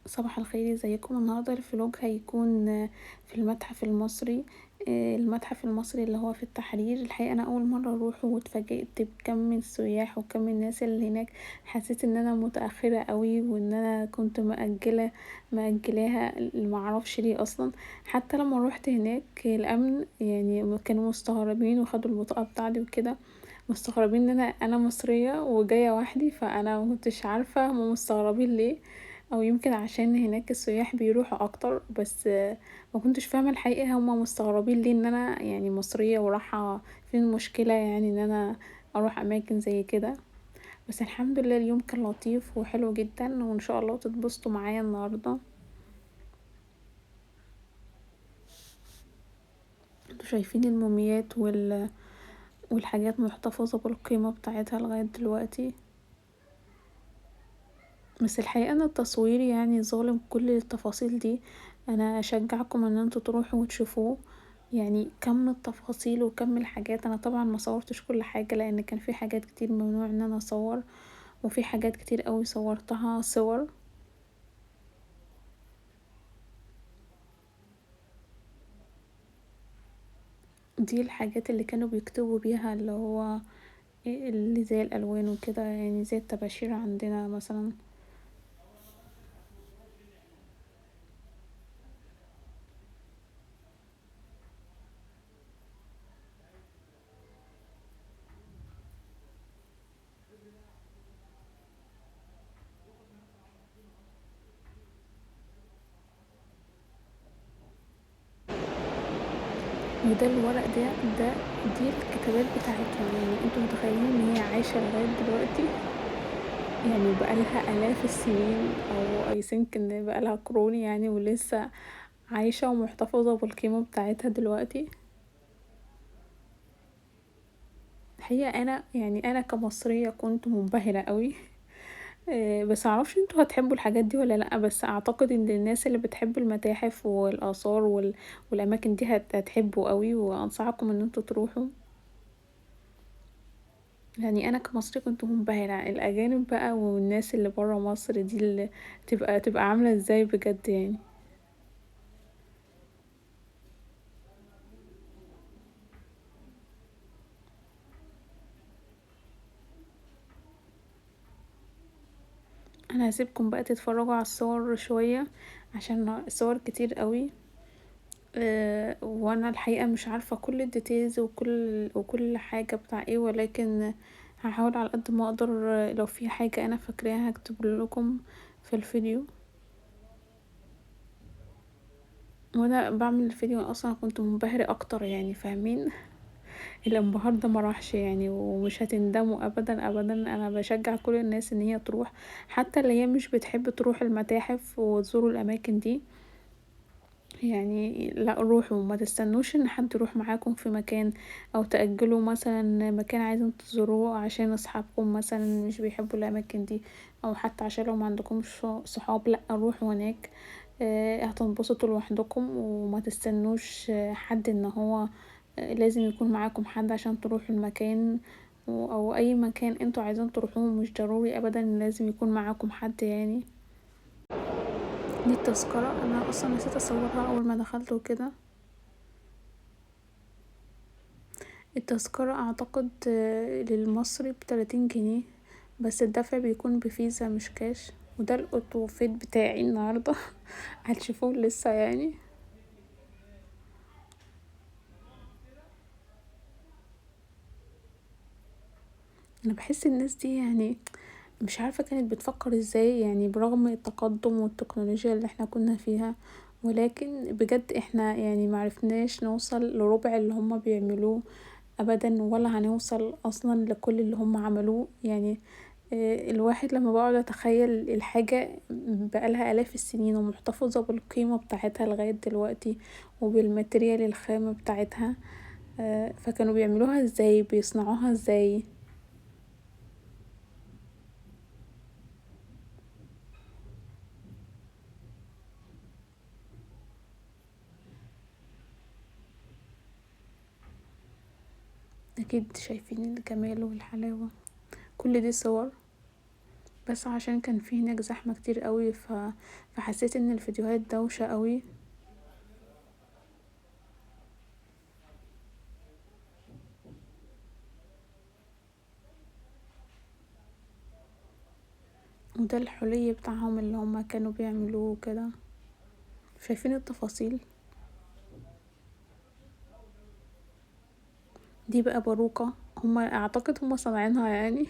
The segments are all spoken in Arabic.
صباح الخير، ازيكم؟ النهارده الفلوج هيكون في المتحف المصري. المتحف المصري اللي هو في التحرير. الحقيقة انا اول مرة اروح واتفاجئت بكم السياح وكم الناس اللي هناك. حسيت ان انا متأخرة قوي وان انا كنت مأجلاها معرفش ليه اصلا. حتى لما روحت هناك الامن يعني كانوا مستغربين وخدوا البطاقة بتاعتي وكده. مستغربين ان انا مصرية وجاية وحدي، فانا مكنتش عارفة هما مستغربين ليه، او يمكن عشان هناك السياح بيروحوا اكتر. بس ما كنتش فاهمة الحقيقة هما مستغربين ليه ان انا يعني مصرية وراحة. فين المشكلة يعني ان انا اروح اماكن زي كده؟ بس الحمد لله اليوم كان لطيف وحلو جدا، وان شاء الله تتبسطوا معايا النهاردة. انتوا شايفين الموميات والحاجات محتفظة بالقيمة بتاعتها لغاية دلوقتي. بس الحقيقة ان التصوير يعني ظالم كل التفاصيل دي. انا اشجعكم ان انتوا تروحوا وتشوفوه. يعني كم التفاصيل وكم الحاجات. انا طبعا ما صورتش كل حاجة لان كان في حاجات كتير ممنوع ان انا اصور، وفي حاجات كتير قوي صورتها صور. دي الحاجات اللي كانوا بيكتبوا بيها اللي هو اللي زي الالوان وكده، يعني زي الطباشير عندنا مثلا. وده الورق ده دي الكتابات بتاعتهم. يعني انتوا متخيلين ان هي عايشة لغاية دلوقتي؟ يعني بقالها آلاف السنين، أو I think إن بقالها قرون يعني، ولسه عايشة ومحتفظة بالقيمة بتاعتها دلوقتي. الحقيقة أنا كمصرية كنت منبهرة قوي. بس معرفش انتوا هتحبوا الحاجات دي ولا لأ، بس أعتقد إن الناس اللي بتحب المتاحف والآثار والأماكن دي هتحبوا قوي، وأنصحكم إن انتوا تروحوا. يعني أنا كمصرية كنت منبهرة. الأجانب بقى والناس اللي برا مصر دي اللي تبقى عاملة ازاي بجد يعني. انا هسيبكم بقى تتفرجوا على الصور شوية، عشان الصور كتير قوي. وانا الحقيقة مش عارفة كل الديتيلز وكل حاجة بتاع ايه، ولكن هحاول على قد ما اقدر. لو في حاجة انا فاكراها هكتب لكم في الفيديو. وانا بعمل الفيديو اصلا كنت منبهرة اكتر، يعني فاهمين؟ الانبهار ده مراحش يعني، ومش هتندموا ابدا ابدا. انا بشجع كل الناس ان هي تروح، حتى اللي هي مش بتحب تروح المتاحف وتزوروا الاماكن دي. يعني لا، روحوا، ما تستنوش ان حد يروح معاكم في مكان، او تأجلوا مثلا مكان عايزين تزوروه عشان اصحابكم مثلا مش بيحبوا الاماكن دي، او حتى عشان لو ما عندكمش صحاب. لا، روحوا هناك. هتنبسطوا لوحدكم، وما تستنوش حد ان هو لازم يكون معاكم حد عشان تروحوا المكان. او اي مكان انتوا عايزين تروحوه مش ضروري ابدا لازم يكون معاكم حد يعني. دي التذكرة، انا اصلا نسيت اصورها اول ما دخلت وكده. التذكرة اعتقد للمصري ب30 جنيه، بس الدفع بيكون بفيزا مش كاش. وده الاوتوفيت بتاعي النهاردة. هتشوفوه لسه يعني. انا بحس الناس دي يعني مش عارفة كانت بتفكر ازاي، يعني برغم التقدم والتكنولوجيا اللي احنا كنا فيها، ولكن بجد احنا يعني معرفناش نوصل لربع اللي هما بيعملوه ابدا، ولا هنوصل اصلا لكل اللي هم عملوه يعني. الواحد لما بقعد اتخيل الحاجة بقالها الاف السنين ومحتفظة بالقيمة بتاعتها لغاية دلوقتي، وبالماتريال الخام بتاعتها. فكانوا بيعملوها ازاي، بيصنعوها ازاي؟ اكيد شايفين الجمال والحلاوة. كل دي صور. بس عشان كان في هناك زحمة كتير قوي فحسيت ان الفيديوهات دوشة قوي. وده الحلي بتاعهم اللي هما كانوا بيعملوه كده. شايفين التفاصيل؟ دي بقى باروكة، هما اعتقد هما صانعينها يعني.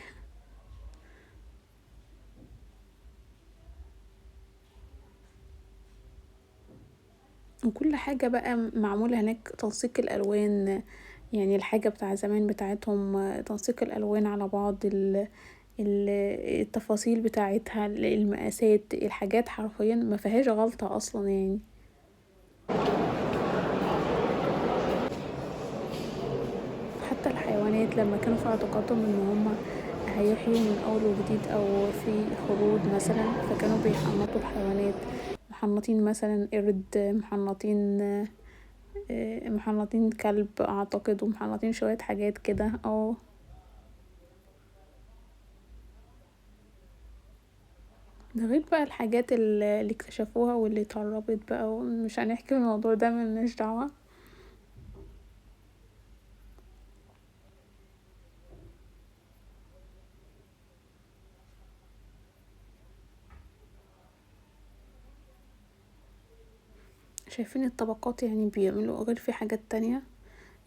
وكل حاجة بقى معمولة هناك تنسيق الألوان، يعني الحاجة بتاع زمان بتاعتهم تنسيق الألوان على بعض، التفاصيل بتاعتها، المقاسات، الحاجات حرفيا ما فيهاش غلطة أصلا يعني. حتى الحيوانات لما كانوا في اعتقادهم ان هما هيحيوا من اول وجديد او في خروج مثلا، فكانوا بيحنطوا الحيوانات، محنطين مثلا قرد، محنطين كلب اعتقد، ومحنطين شوية حاجات كده. او ده غير بقى الحاجات اللي اكتشفوها واللي اتهربت بقى، ومش هنحكي في الموضوع ده، ملناش دعوة. شايفين الطبقات يعني بيعملوا غير في حاجات تانية.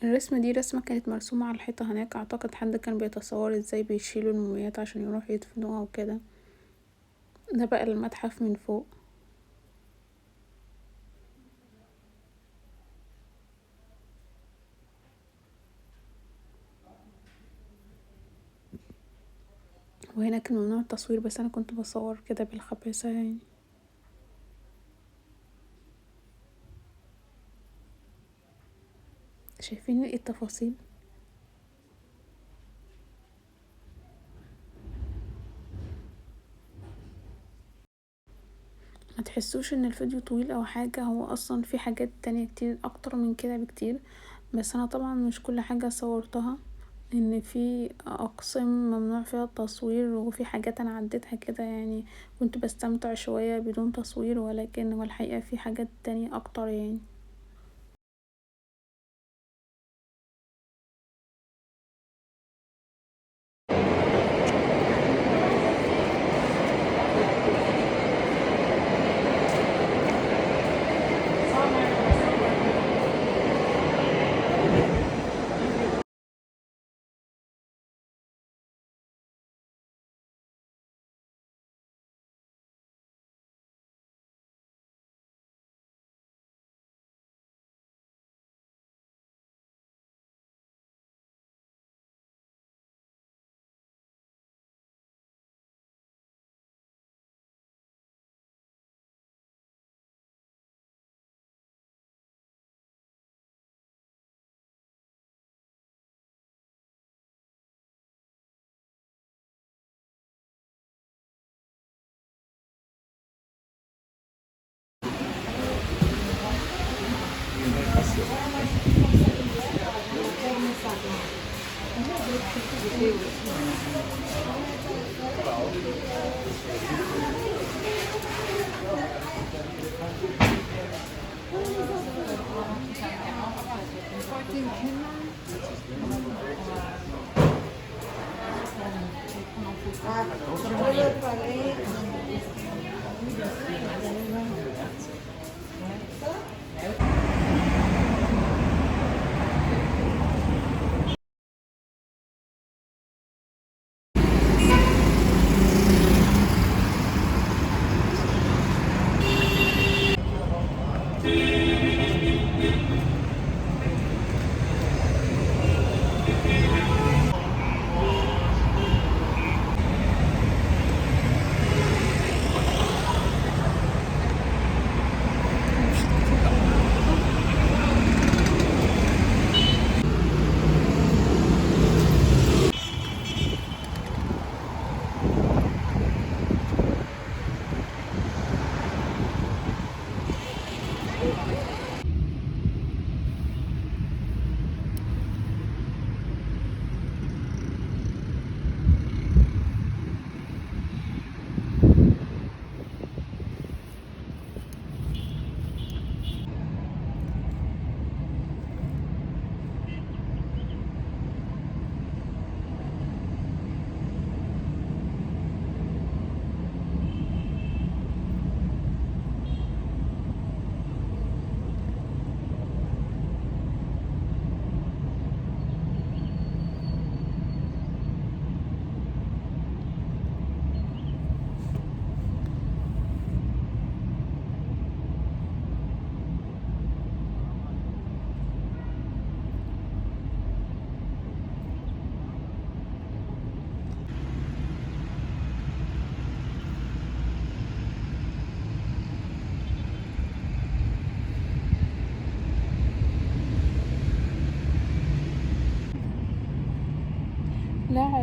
الرسمة دي رسمة كانت مرسومة على الحيطة هناك، اعتقد حد كان بيتصور ازاي بيشيلوا الموميات عشان يروحوا يدفنوها وكده. ده بقى المتحف من فوق. وهنا كان ممنوع التصوير، بس انا كنت بصور كده بالخباثة يعني. شايفين التفاصيل؟ ما تحسوش ان الفيديو طويل او حاجة، هو اصلا في حاجات تانية كتير اكتر من كده بكتير، بس انا طبعا مش كل حاجة صورتها، ان في اقسام ممنوع فيها التصوير، وفي حاجات انا عديتها كده يعني، كنت بستمتع شوية بدون تصوير، ولكن هو الحقيقة في حاجات تانية اكتر يعني.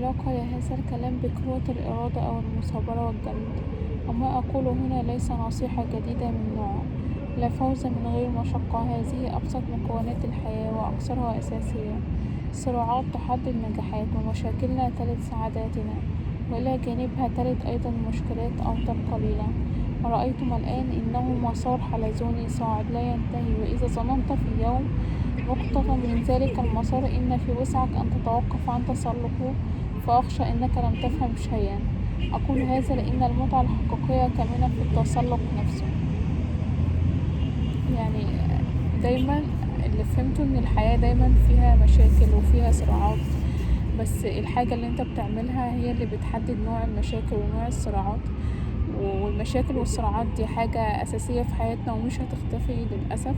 علاقة لهذا الكلام بقوة الإرادة أو المثابرة والجلد، وما أقوله هنا ليس نصيحة جديدة من نوعه. لا فوز من غير مشقة، هذه أبسط مكونات الحياة وأكثرها أساسية. الصراعات تحدد نجاحات، ومشاكلنا تلد سعاداتنا، وإلى جانبها تلد أيضا مشكلات أوطن قليلة. ورأيتم الآن إنه مسار حلزوني صاعد لا ينتهي، وإذا ظننت في يوم مقتطع من ذلك المسار إن في وسعك أن تتوقف عن تسلقه، فأخشى أنك لم تفهم شيئا. أقول هذا لأن المتعة الحقيقية كامنة في التسلق نفسه. يعني دايما اللي فهمته ان الحياة دايما فيها مشاكل وفيها صراعات، بس الحاجة اللي انت بتعملها هي اللي بتحدد نوع المشاكل ونوع الصراعات. والمشاكل والصراعات دي حاجة أساسية في حياتنا ومش هتختفي للأسف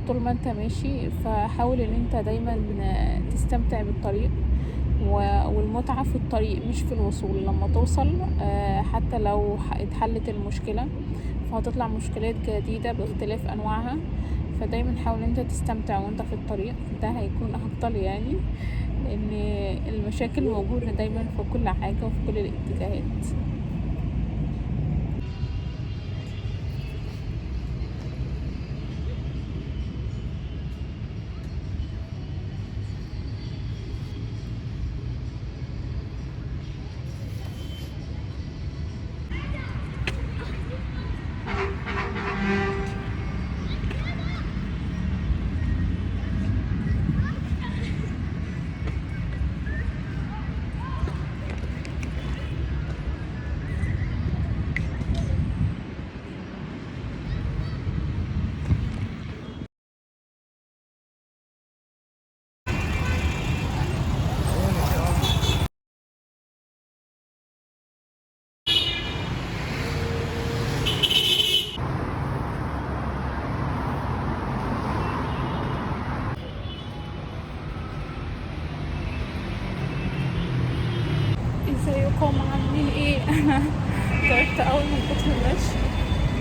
طول ما انت ماشي. فحاول ان انت دايما تستمتع بالطريق، والمتعة في الطريق مش في الوصول. لما توصل حتى لو اتحلت المشكلة فهتطلع مشكلات جديدة باختلاف أنواعها. فدايما حاول انت تستمتع وانت في الطريق، ده هيكون أفضل يعني، لأن المشاكل موجودة دايما في كل حاجة وفي كل الاتجاهات. ازيكم عاملين ايه؟ انا تعبت اوي من كتر المشي،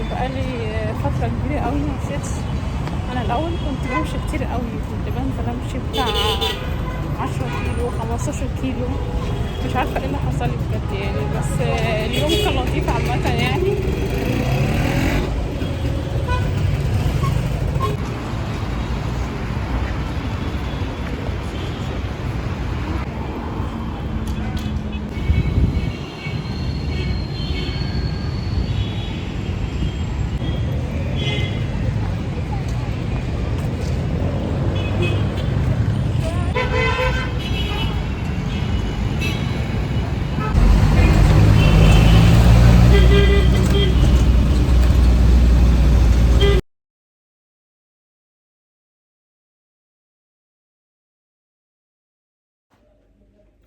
بقالي فترة كبيرة اوي ممشيتش. انا الاول كنت بمشي كتير اوي، كنت بنزل امشي بتاع 10 كيلو 15 كيلو، مش عارفة ايه اللي حصلي بجد يعني. بس اليوم كان لطيف عامة يعني.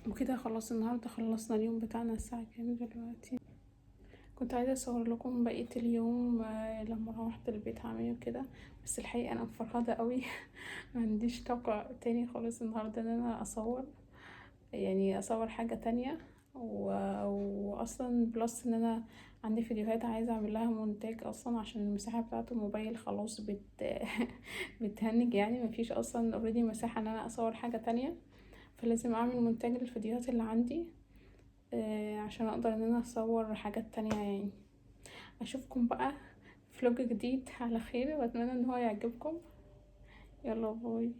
وكده خلاص النهاردة خلصنا اليوم بتاعنا. الساعة كام دلوقتي؟ كنت عايزة اصور لكم بقية اليوم لما روحت البيت هعمل ايه وكده، بس الحقيقة انا مفرهدة قوي. ما عنديش طاقة تاني خالص النهاردة ان انا اصور، يعني اصور حاجة تانية. واصلا بلس ان انا عندي فيديوهات عايزة اعمل لها مونتاج اصلا، عشان المساحة بتاعة الموبايل خلاص بتهنج يعني، مفيش اصلا اوريدي مساحة ان انا اصور حاجة تانية. فلازم اعمل مونتاج للفيديوهات اللي عندي عشان اقدر ان انا اصور حاجات تانية يعني. اشوفكم بقى فلوج جديد على خير، واتمنى ان هو يعجبكم. يلا باي.